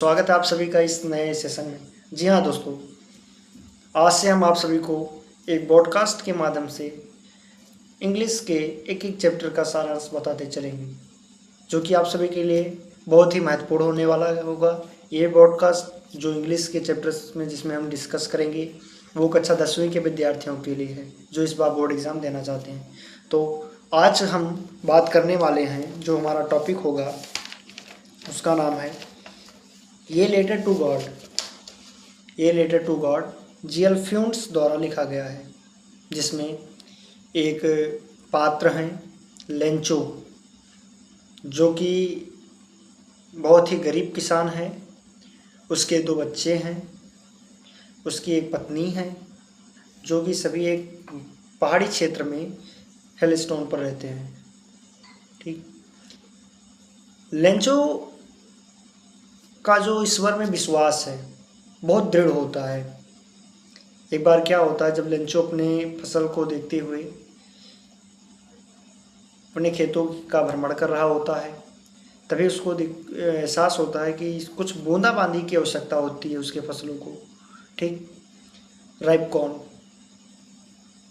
स्वागत है आप सभी का इस नए सेशन में। जी हाँ दोस्तों, आज से हम आप सभी को एक पॉडकास्ट के माध्यम से इंग्लिश के एक एक चैप्टर का सारांश बताते चलेंगे, जो कि आप सभी के लिए बहुत ही महत्वपूर्ण होने वाला होगा। ये पॉडकास्ट जो इंग्लिश के चैप्टर्स में जिसमें हम डिस्कस करेंगे वो कक्षा 10वीं के विद्यार्थियों के लिए है जो इस बार बोर्ड एग्ज़ाम देना चाहते हैं। तो आज हम बात करने वाले हैं, जो हमारा टॉपिक होगा उसका नाम है ये लेटर टू गॉड। ये लेटर टू गॉड जीएल फ्यूंट्स द्वारा लिखा गया है, जिसमें एक पात्र हैं लेंचो, जो कि बहुत ही गरीब किसान है। उसके 2 बच्चे हैं, उसकी एक पत्नी है, जो कि सभी एक पहाड़ी क्षेत्र में हिल स्टोन पर रहते हैं। ठीक, लेंचो का जो ईश्वर में विश्वास है बहुत दृढ़ होता है। एक बार क्या होता है, जब लेंचो अपने फसल को देखते हुए अपने खेतों का भ्रमण कर रहा होता है, तभी उसको एहसास होता है कि कुछ बूंदाबांदी की आवश्यकता होती है उसके फसलों को। ठीक, राइप कॉर्न।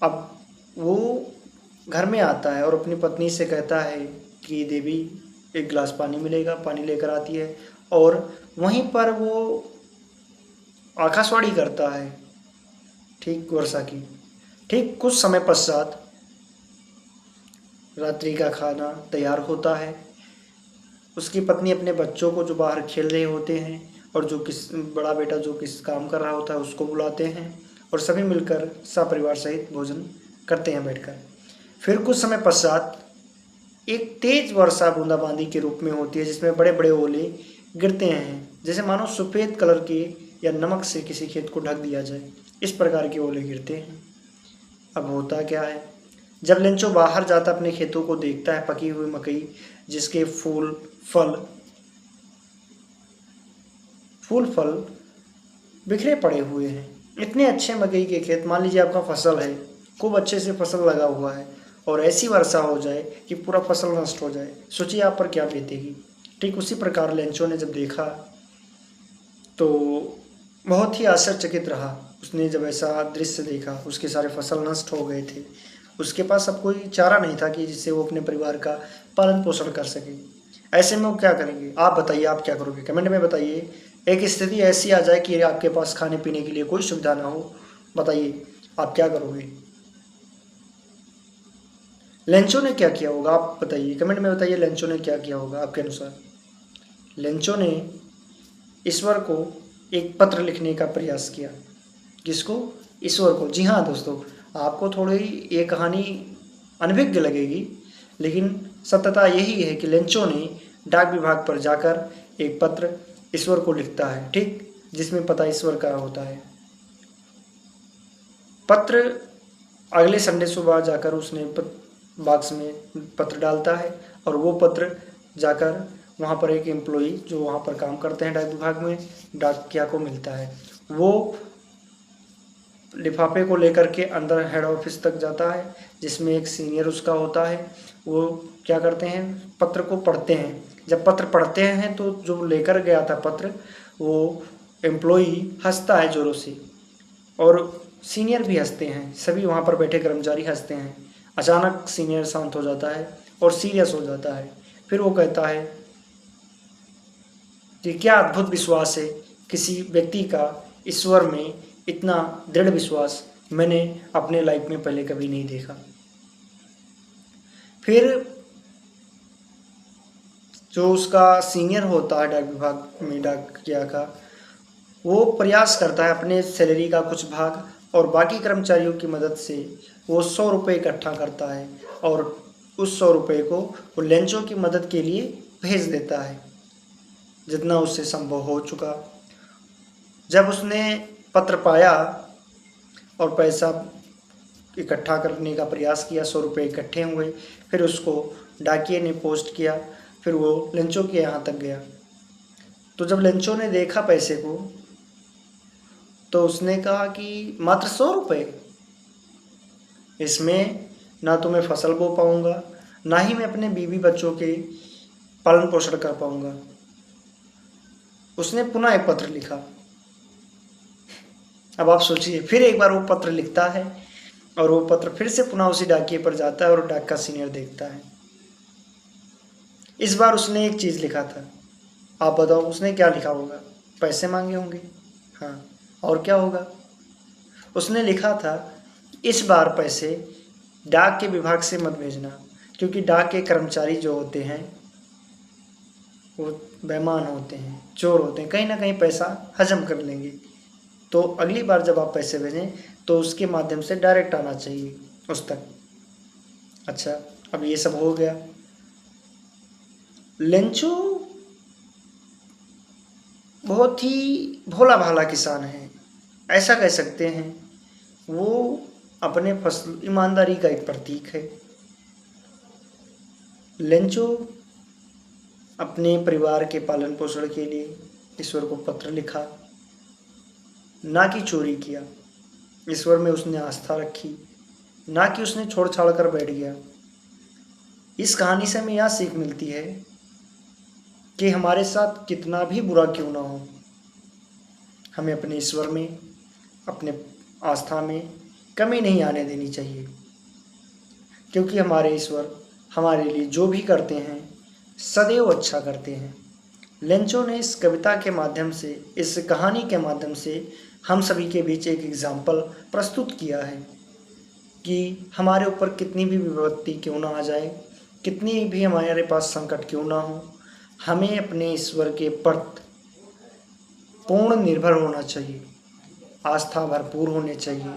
अब वो घर में आता है और अपनी पत्नी से कहता है कि देवी एक गिलास पानी मिलेगा। पानी लेकर आती है और वहीं पर वो आकाशवाणी करता है, ठीक, वर्षा की। ठीक कुछ समय पश्चात रात्रि का खाना तैयार होता है। उसकी पत्नी अपने बच्चों को जो बाहर खेल रहे होते हैं और जो बड़ा बेटा जो किस काम कर रहा होता है उसको बुलाते हैं और सभी मिलकर सपरिवार सहित भोजन करते हैं बैठकर। फिर कुछ समय पश्चात एक तेज वर्षा बूंदाबांदी के रूप में होती है, जिसमें बड़े बड़े ओले गिरते हैं, जैसे मानो सफ़ेद कलर के या नमक से किसी खेत को ढक दिया जाए। इस प्रकार के ओले गिरते हैं। अब होता क्या है, जब लेंचो बाहर जाता अपने खेतों को देखता है, पकी हुई मकई जिसके फूल फल बिखरे पड़े हुए हैं। इतने अच्छे मकई के खेत, मान लीजिए आपका फसल है, खूब अच्छे से फसल लगा हुआ है और ऐसी वर्षा हो जाए कि पूरा फसल नष्ट हो जाए, सोचिए आप पर क्या बीतेगी। ठीक उसी प्रकार लेंचो ने जब देखा तो बहुत ही आश्चर्यचकित रहा। उसने जब ऐसा दृश्य देखा, उसके सारे फसल नष्ट हो गए थे। उसके पास अब कोई चारा नहीं था कि जिससे वो अपने परिवार का पालन पोषण कर सके। ऐसे में वो क्या करेंगे? आप बताइए, आप क्या करोगे? कमेंट में बताइए। एक स्थिति ऐसी आ जाए कि आपके पास खाने पीने के लिए कोई सुविधा ना हो, बताइए आप क्या करोगे? लेंचो ने क्या किया होगा? आप बताइए, कमेंट में बताइए लेंचो ने क्या किया होगा आपके अनुसार। लेंचो ने ईश्वर को एक पत्र लिखने का प्रयास किया। किसको? ईश्वर को। जी हाँ दोस्तों, आपको थोड़ी ये कहानी अनभिज्ञ लगेगी, लेकिन सत्यता यही है कि लेंचो ने डाक विभाग पर जाकर एक पत्र ईश्वर को लिखता है, ठीक, जिसमें पता ईश्वर का होता है। पत्र अगले संडे सुबह जाकर उसने बॉक्स में पत्र डालता है और वो पत्र जाकर वहाँ पर एक एम्प्लॉई जो वहाँ पर काम करते हैं डाक विभाग में, डाकिया को मिलता है। वो लिफाफे को लेकर के अंदर हेड ऑफिस तक जाता है, जिसमें एक सीनियर उसका होता है। वो क्या करते हैं, पत्र को पढ़ते हैं। जब पत्र पढ़ते हैं तो जो लेकर गया था पत्र, वो एम्प्लॉई हंसता है ज़ोरों से और सीनियर भी हंसते हैं। सभी वहाँ पर बैठे कर्मचारी हंसते हैं। अचानक सीनियर शांत हो जाता है और सीरियस हो जाता है। फिर वो कहता है कि क्या अद्भुत विश्वास है किसी व्यक्ति का, ईश्वर में इतना दृढ़ विश्वास मैंने अपने लाइफ में पहले कभी नहीं देखा। फिर जो उसका सीनियर होता है डाक विभाग में, डाकिया का, वो प्रयास करता है अपने सैलरी का कुछ भाग और बाकी कर्मचारियों की मदद से वो 100 रुपये इकट्ठा करता है और उस 100 रुपये को वो लेंचो की मदद के लिए भेज देता है, जितना उससे संभव हो चुका। जब उसने पत्र पाया और पैसा इकट्ठा करने का प्रयास किया, 100 रुपये इकट्ठे हुए, फिर उसको डाकिये ने पोस्ट किया। फिर वो लेंचो के यहाँ तक गया। तो जब लेंचो ने देखा पैसे को तो उसने कहा कि मात्र 100 रुपये, इसमें ना तो मैं फसल बो पाऊँगा, ना ही मैं अपने बीवी बच्चों के पालन पोषण कर पाऊँगा। उसने पुनः एक पत्र लिखा। अब आप सोचिए, फिर एक बार वो पत्र लिखता है और वो पत्र फिर से पुनः उसी डाकिए पर जाता है और डाक का सीनियर देखता है। इस बार उसने एक चीज़ लिखा था। आप बताओ उसने क्या लिखा होगा? पैसे मांगे होंगे। हाँ, और क्या होगा? उसने लिखा था, इस बार पैसे डाक के विभाग से मत भेजना, क्योंकि डाक के कर्मचारी जो होते हैं वो बेईमान होते हैं, चोर होते हैं, कहीं ना कहीं पैसा हजम कर लेंगे। तो अगली बार जब आप पैसे भेजें तो उसके माध्यम से डायरेक्ट आना चाहिए उस तक। अच्छा, अब ये सब हो गया। लेंचो बहुत ही भोला भाला किसान है, ऐसा कह सकते हैं। वो अपने फसल ईमानदारी का एक प्रतीक है। लेंचो अपने परिवार के पालन पोषण के लिए ईश्वर को पत्र लिखा, ना कि चोरी किया। ईश्वर में उसने आस्था रखी, ना कि उसने छोड़ छाड़ कर बैठ गया। इस कहानी से हमें यह सीख मिलती है कि हमारे साथ कितना भी बुरा क्यों ना हो, हमें अपने ईश्वर में, अपने आस्था में कमी नहीं आने देनी चाहिए, क्योंकि हमारे ईश्वर हमारे लिए जो भी करते हैं सदैव अच्छा करते हैं। लेंचो ने इस कविता के माध्यम से, इस कहानी के माध्यम से हम सभी के बीच एक एग्जाम्पल प्रस्तुत किया है कि हमारे ऊपर कितनी भी विपत्ति क्यों ना आ जाए, कितनी भी हमारे पास संकट क्यों ना हो, हमें अपने ईश्वर के प्रति पूर्ण निर्भर होना चाहिए, आस्था भरपूर होनी चाहिए।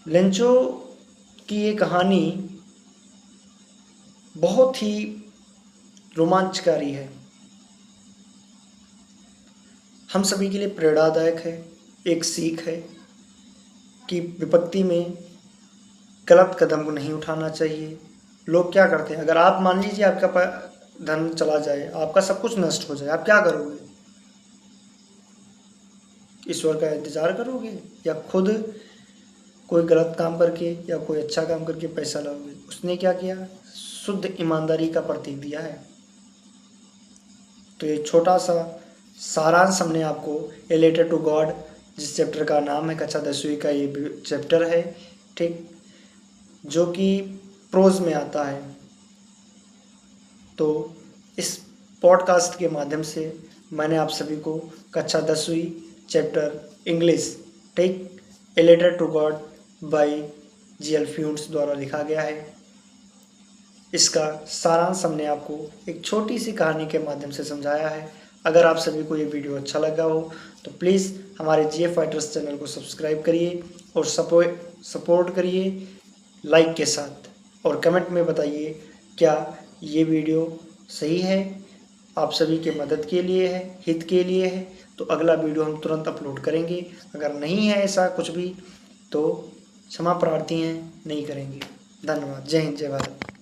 लेंचो की ये कहानी बहुत ही रोमांचकारी है, हम सभी के लिए प्रेरणादायक है, एक सीख है कि विपत्ति में गलत कदम को नहीं उठाना चाहिए। लोग क्या करते हैं, अगर आप मान लीजिए आपका धन चला जाए, आपका सब कुछ नष्ट हो जाए, आप क्या करोगे? ईश्वर का इंतजार करोगे या खुद कोई गलत काम करके या कोई अच्छा काम करके पैसा लाओगे? उसने क्या किया? शुद्ध ईमानदारी का प्रतीक दिया है। तो ये छोटा सा सारांश हमने आपको ए लेटर टू गॉड, जिस चैप्टर का नाम है, कक्षा 10वीं का ये चैप्टर है, ठीक, जो कि प्रोज में आता है। तो इस पॉडकास्ट के माध्यम से मैंने आप सभी को कक्षा 10वीं चैप्टर इंग्लिश, ठीक, a letter to God by G L. Fuentes द्वारा लिखा गया है, इसका सारांश हमने आपको एक छोटी सी कहानी के माध्यम से समझाया है। अगर आप सभी को ये वीडियो अच्छा लगा हो तो प्लीज़ हमारे जीएफ फाइटर्स चैनल को सब्सक्राइब करिए और सपोर्ट करिए लाइक के साथ, और कमेंट में बताइए क्या ये वीडियो सही है, आप सभी के मदद के लिए है, हित के लिए है, तो अगला वीडियो हम तुरंत अपलोड करेंगे। अगर नहीं है ऐसा कुछ भी तो क्षमा प्रार्थी हैं, नहीं करेंगे। धन्यवाद। जय हिंद, जय भारत।